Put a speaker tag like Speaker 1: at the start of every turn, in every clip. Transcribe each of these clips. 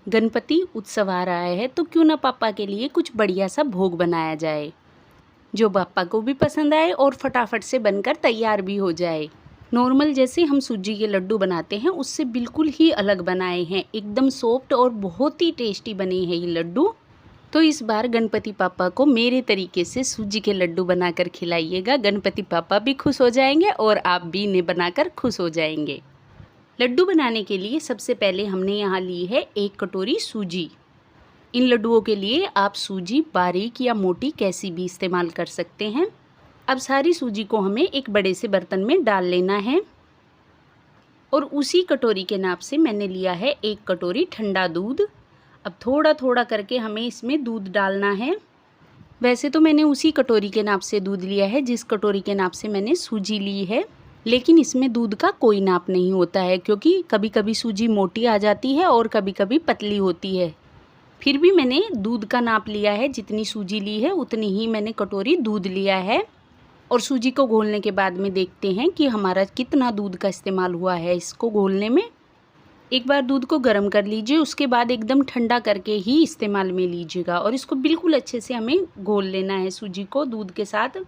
Speaker 1: गणपति उत्सव आ रहा है तो क्यों ना पापा के लिए कुछ बढ़िया सा भोग बनाया जाए जो पापा को भी पसंद आए और फटाफट से बनकर तैयार भी हो जाए। नॉर्मल जैसे हम सूजी के लड्डू बनाते हैं उससे बिल्कुल ही अलग बनाए हैं, एकदम सॉफ्ट और बहुत ही टेस्टी बने हैं ये लड्डू। तो इस बार गणपति पापा को मेरे तरीके से सूजी के लड्डू बनाकर खिलाइएगा। गणपति पापा भी खुश हो जाएंगे और आप भी इन्हें बनाकर खुश हो जाएंगे। लड्डू बनाने के लिए सबसे पहले हमने यहाँ ली है 1 कटोरी सूजी। इन लड्डुओं के लिए आप सूजी बारीक या मोटी कैसी भी इस्तेमाल कर सकते हैं। अब सारी सूजी को हमें एक बड़े से बर्तन में डाल लेना है और उसी कटोरी के नाप से मैंने लिया है 1 कटोरी ठंडा दूध। अब थोड़ा थोड़ा करके हमें इसमें दूध डालना है। वैसे तो मैंने उसी कटोरी के नाप से दूध लिया है जिस कटोरी के नाप से मैंने सूजी ली है, लेकिन इसमें दूध का कोई नाप नहीं होता है क्योंकि कभी कभी सूजी मोटी आ जाती है और कभी कभी पतली होती है। फिर भी मैंने दूध का नाप लिया है, जितनी सूजी ली है उतनी ही मैंने कटोरी दूध लिया है। और सूजी को घोलने के बाद में देखते हैं कि हमारा कितना दूध का इस्तेमाल हुआ है इसको घोलने में। एक बार दूध को गर्म कर लीजिए, उसके बाद एकदम ठंडा करके ही इस्तेमाल में लीजिएगा और इसको बिल्कुल अच्छे से हमें घोल लेना है सूजी को दूध के साथ।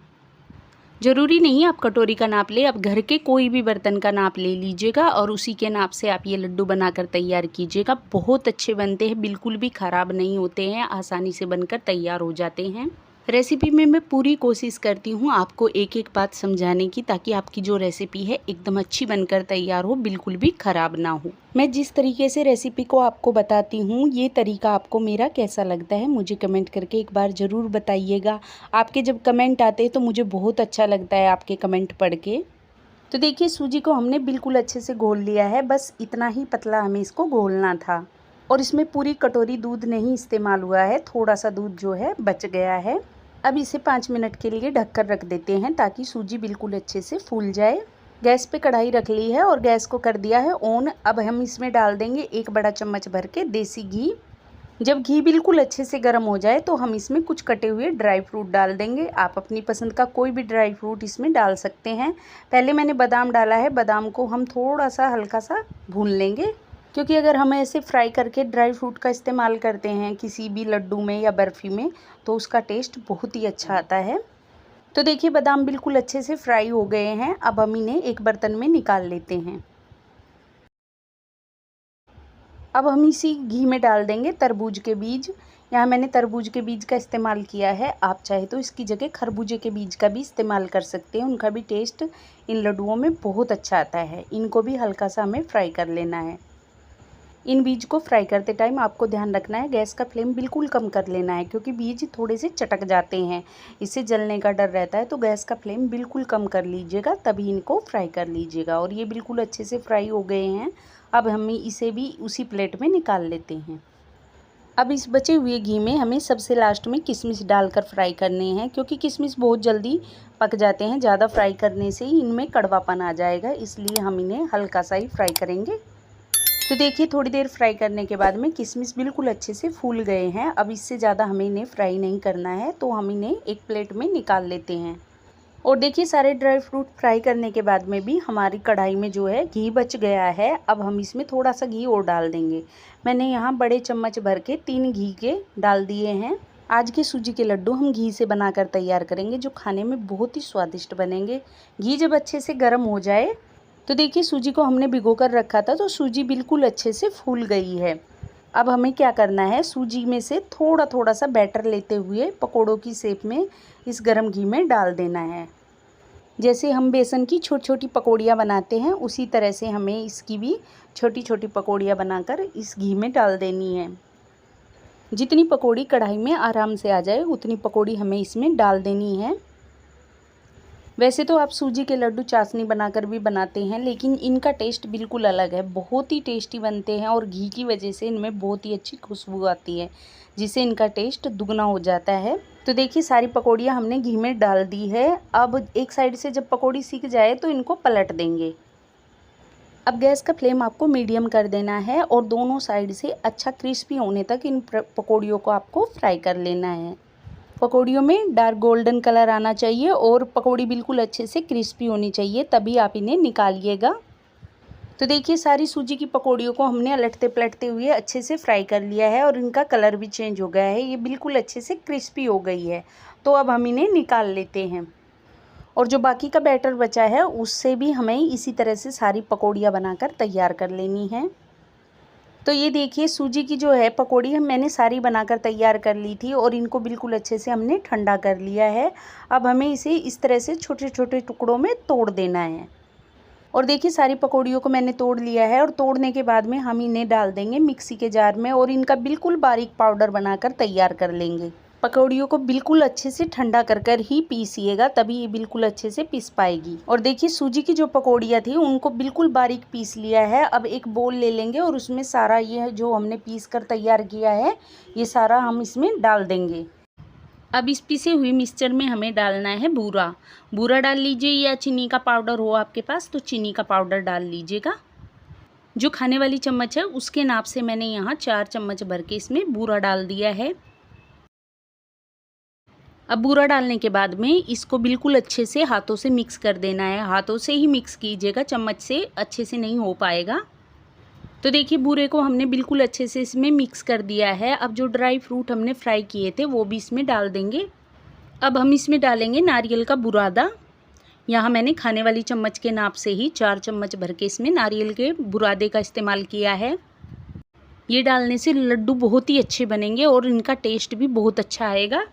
Speaker 1: ज़रूरी नहीं आप कटोरी का नाप ले, आप घर के कोई भी बर्तन का नाप ले लीजिएगा और उसी के नाप से आप ये लड्डू बनाकर तैयार कीजिएगा। बहुत अच्छे बनते हैं, बिल्कुल भी ख़राब नहीं होते हैं, आसानी से बनकर तैयार हो जाते हैं। रेसिपी में मैं पूरी कोशिश करती हूँ आपको एक एक बात समझाने की, ताकि आपकी जो रेसिपी है एकदम अच्छी बनकर तैयार हो, बिल्कुल भी ख़राब ना हो। मैं जिस तरीके से रेसिपी को आपको बताती हूँ ये तरीका आपको मेरा कैसा लगता है मुझे कमेंट करके एक बार ज़रूर बताइएगा। आपके जब कमेंट आते हैं तो मुझे बहुत अच्छा लगता है आपके कमेंट पढ़ के। तो देखिए सूजी को हमने बिल्कुल अच्छे से घोल लिया है, बस इतना ही पतला हमें इसको घोलना था। और इसमें पूरी कटोरी दूध नहीं इस्तेमाल हुआ है, थोड़ा सा दूध जो है बच गया है। अब इसे 5 मिनट के लिए ढककर रख देते हैं ताकि सूजी बिल्कुल अच्छे से फूल जाए। गैस पे कढ़ाई रख ली है और गैस को कर दिया है ऑन। अब हम इसमें डाल देंगे 1 बड़ा चम्मच भर के देसी घी। जब घी बिल्कुल अच्छे से गर्म हो जाए तो हम इसमें कुछ कटे हुए ड्राई फ्रूट डाल देंगे। आप अपनी पसंद का कोई भी ड्राई फ्रूट इसमें डाल सकते हैं। पहले मैंने बादाम डाला है, बादाम को हम थोड़ा सा हल्का सा भून लेंगे, क्योंकि अगर हम ऐसे फ्राई करके ड्राई फ्रूट का इस्तेमाल करते हैं किसी भी लड्डू में या बर्फ़ी में तो उसका टेस्ट बहुत ही अच्छा आता है। तो देखिए बादाम बिल्कुल अच्छे से फ्राई हो गए हैं। अब हम इन्हें एक बर्तन में निकाल लेते हैं। अब हम इसी घी में डाल देंगे तरबूज के बीज। यहाँ मैंने तरबूज के बीज का इस्तेमाल किया है, आप चाहे तो इसकी जगह खरबूजे के बीज का भी इस्तेमाल कर सकते हैं, उनका भी टेस्ट इन लड्डुओं में बहुत अच्छा आता है। इनको भी हल्का सा हमें फ्राई कर लेना है। इन बीज को फ्राई करते टाइम आपको ध्यान रखना है गैस का फ्लेम बिल्कुल कम कर लेना है, क्योंकि बीज थोड़े से चटक जाते हैं, इससे जलने का डर रहता है। तो गैस का फ्लेम बिल्कुल कम कर लीजिएगा, तभी इनको फ्राई कर लीजिएगा। और ये बिल्कुल अच्छे से फ्राई हो गए हैं। अब हम इसे भी उसी प्लेट में निकाल लेते हैं। अब इस बचे हुए घी में हमें सबसे लास्ट में किशमिश डालकर फ्राई करने हैं, क्योंकि किशमिश बहुत जल्दी पक जाते हैं। ज़्यादा फ्राई करने से ही इनमें कड़वापन आ जाएगा, इसलिए हम इन्हें हल्का सा ही फ्राई करेंगे। तो देखिए थोड़ी देर फ्राई करने के बाद में किशमिश बिल्कुल अच्छे से फूल गए हैं। अब इससे ज़्यादा हमें इन्हें फ्राई नहीं करना है, तो हम इन्हें एक प्लेट में निकाल लेते हैं। और देखिए सारे ड्राई फ्रूट फ्राई करने के बाद में भी हमारी कढ़ाई में जो है घी बच गया है। अब हम इसमें थोड़ा सा घी और डाल देंगे। मैंने यहाँ बड़े चम्मच भर के 3 घी के डाल दिए हैं। आज के सूजी के लड्डू हम घी से बनाकर तैयार करेंगे, जो खाने में बहुत ही स्वादिष्ट बनेंगे। घी जब अच्छे से गर्म हो जाए तो देखिए सूजी को हमने भिगो कर रखा था, तो सूजी बिल्कुल अच्छे से फूल गई है। अब हमें क्या करना है, सूजी में से थोड़ा थोड़ा सा बैटर लेते हुए पकोड़ों की शेप में इस गरम घी में डाल देना है। जैसे हम बेसन की छोटी छोटी पकौड़ियाँ बनाते हैं, उसी तरह से हमें इसकी भी छोटी छोटी पकौड़ियाँ बनाकर इस घी में डाल देनी है। जितनी पकौड़ी कढ़ाई में आराम से आ जाए उतनी पकौड़ी हमें इसमें डाल देनी है। वैसे तो आप सूजी के लड्डू चाशनी बनाकर भी बनाते हैं, लेकिन इनका टेस्ट बिल्कुल अलग है, बहुत ही टेस्टी बनते हैं। और घी की वजह से इनमें बहुत ही अच्छी खुशबू आती है, जिससे इनका टेस्ट दुगना हो जाता है। तो देखिए सारी पकौड़ियाँ हमने घी में डाल दी है। अब एक साइड से जब पकौड़ी सीख जाए तो इनको पलट देंगे। अब गैस का फ्लेम आपको मीडियम कर देना है और दोनों साइड से अच्छा क्रिस्पी होने तक इन पकौड़ियों को आपको फ्राई कर लेना है। पकौड़ियों में डार्क गोल्डन कलर आना चाहिए और पकौड़ी बिल्कुल अच्छे से क्रिस्पी होनी चाहिए, तभी आप इन्हें निकालिएगा। तो देखिए सारी सूजी की पकौड़ियों को हमने अलटते पलटते हुए अच्छे से फ्राई कर लिया है और इनका कलर भी चेंज हो गया है, ये बिल्कुल अच्छे से क्रिस्पी हो गई है। तो अब हम इन्हें निकाल लेते हैं और जो बाकी का बैटर बचा है उससे भी हमें इसी तरह से सारी पकौड़ियाँ बनाकर तैयार कर लेनी है। तो ये देखिए सूजी की जो है पकौड़ी मैंने सारी बनाकर तैयार कर ली थी और इनको बिल्कुल अच्छे से हमने ठंडा कर लिया है। अब हमें इसे इस तरह से छोटे छोटे टुकड़ों में तोड़ देना है और देखिए सारी पकौड़ियों को मैंने तोड़ लिया है और तोड़ने के बाद में हम इन्हें डाल देंगे मिक्सी के जार में और इनका बिल्कुल बारीक पाउडर बनाकर तैयार कर लेंगे। पकौड़ियों को बिल्कुल अच्छे से ठंडा कर कर ही पीसिएगा, तभी ये बिल्कुल अच्छे से पीस पाएगी। और देखिए सूजी की जो पकौड़ियाँ थी उनको बिल्कुल बारीक पीस लिया है। अब एक बोल ले लेंगे और उसमें सारा ये जो हमने पीस कर तैयार किया है ये सारा हम इसमें डाल देंगे। अब इस पिसे हुए मिक्सचर में हमें डालना है बूरा। बूरा डाल लीजिए या चीनी का पाउडर हो आपके पास तो चीनी का पाउडर डाल लीजिएगा। जो खाने वाली चम्मच है उसके नाप से मैंने यहाँ 4 चम्मच भर के इसमें बूरा डाल दिया है। अब बूरा डालने के बाद में इसको बिल्कुल अच्छे से हाथों से मिक्स कर देना है। हाथों से ही मिक्स कीजिएगा, चम्मच से अच्छे से नहीं हो पाएगा। तो देखिए बूरे को हमने बिल्कुल अच्छे से इसमें मिक्स कर दिया है। अब जो ड्राई फ्रूट हमने फ्राई किए थे वो भी इसमें डाल देंगे। अब हम इसमें डालेंगे नारियल का बुरादा। यहाँ मैंने खाने वाली चम्मच के नाप से ही 4 चम्मच भर के इसमें नारियल के बुरादे का इस्तेमाल किया है। ये डालने से लड्डू बहुत ही अच्छे बनेंगे और इनका टेस्ट भी बहुत अच्छा आएगा।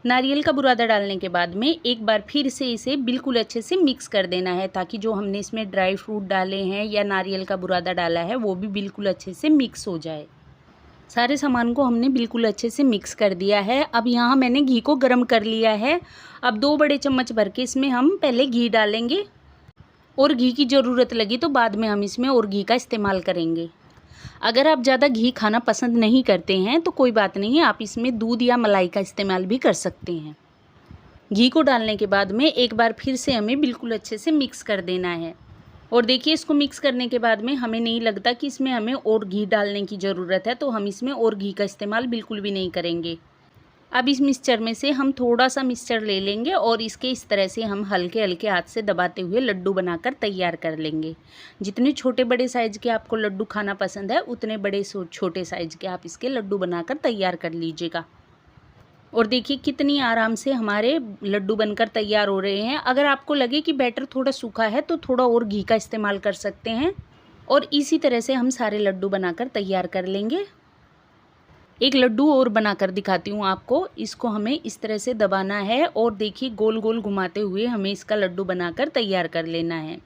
Speaker 1: नारियल का बुरादा डालने के बाद में एक बार फिर से इसे बिल्कुल अच्छे से मिक्स कर देना है ताकि जो हमने इसमें ड्राई फ्रूट डाले हैं या नारियल का बुरादा डाला है वो भी बिल्कुल अच्छे से मिक्स हो जाए। सारे सामान को हमने बिल्कुल अच्छे से मिक्स कर दिया है। अब यहाँ मैंने घी को गर्म कर लिया है। अब 2 बड़े चम्मच भर के इसमें हम पहले घी डालेंगे और घी की ज़रूरत लगी तो बाद में हम इसमें और घी का इस्तेमाल करेंगे। अगर आप ज़्यादा घी खाना पसंद नहीं करते हैं तो कोई बात नहीं, आप इसमें दूध या मलाई का इस्तेमाल भी कर सकते हैं। घी को डालने के बाद में एक बार फिर से हमें बिल्कुल अच्छे से मिक्स कर देना है और देखिए इसको मिक्स करने के बाद में हमें नहीं लगता कि इसमें हमें और घी डालने की ज़रूरत है, तो हम इसमें और घी का इस्तेमाल बिल्कुल भी नहीं करेंगे। अब इस मिक्सचर में से हम थोड़ा सा मिक्सचर ले लेंगे और इसके इस तरह से हम हल्के हल्के हाथ से दबाते हुए लड्डू बनाकर तैयार कर लेंगे। जितने छोटे बड़े साइज़ के आपको लड्डू खाना पसंद है उतने बड़े छोटे साइज़ के आप इसके लड्डू बनाकर तैयार कर लीजिएगा। और देखिए कितनी आराम से हमारे लड्डू बनकर तैयार हो रहे हैं। अगर आपको लगे कि बैटर थोड़ा सूखा है तो थोड़ा और घी का इस्तेमाल कर सकते हैं और इसी तरह से हम सारे लड्डू बनाकर तैयार कर लेंगे। एक लड्डू और बनाकर दिखाती हूँ आपको। इसको हमें इस तरह से दबाना है और देखिए गोल गोल घुमाते हुए हमें इसका लड्डू बनाकर तैयार कर लेना है।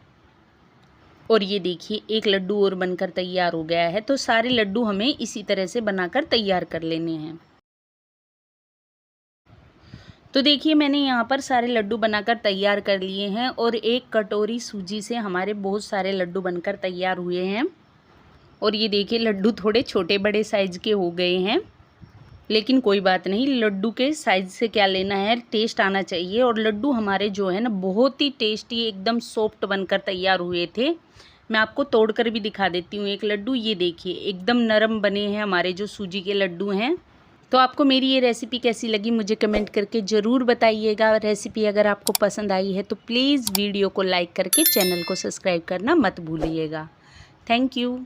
Speaker 1: और ये देखिए एक लड्डू और बनकर तैयार हो गया है। तो सारे लड्डू हमें इसी तरह से बनाकर तैयार कर लेने हैं। तो देखिए मैंने यहाँ पर सारे लड्डू बनाकर तैयार कर लिए हैं और एक कटोरी सूजी से हमारे बहुत सारे लड्डू बनकर तैयार हुए हैं। और ये देखिए लड्डू थोड़े छोटे बड़े साइज़ के हो गए हैं, लेकिन कोई बात नहीं, लड्डू के साइज़ से क्या लेना है, टेस्ट आना चाहिए। और लड्डू हमारे जो है ना बहुत ही टेस्टी एकदम सॉफ्ट बनकर तैयार हुए थे। मैं आपको तोड़कर भी दिखा देती हूँ एक लड्डू। ये देखिए एकदम नरम बने हैं हमारे जो सूजी के लड्डू हैं। तो आपको मेरी ये रेसिपी कैसी लगी मुझे कमेंट करके ज़रूर बताइएगा। रेसिपी अगर आपको पसंद आई है तो प्लीज़ वीडियो को लाइक करके चैनल को सब्सक्राइब करना मत भूलिएगा। Thank you.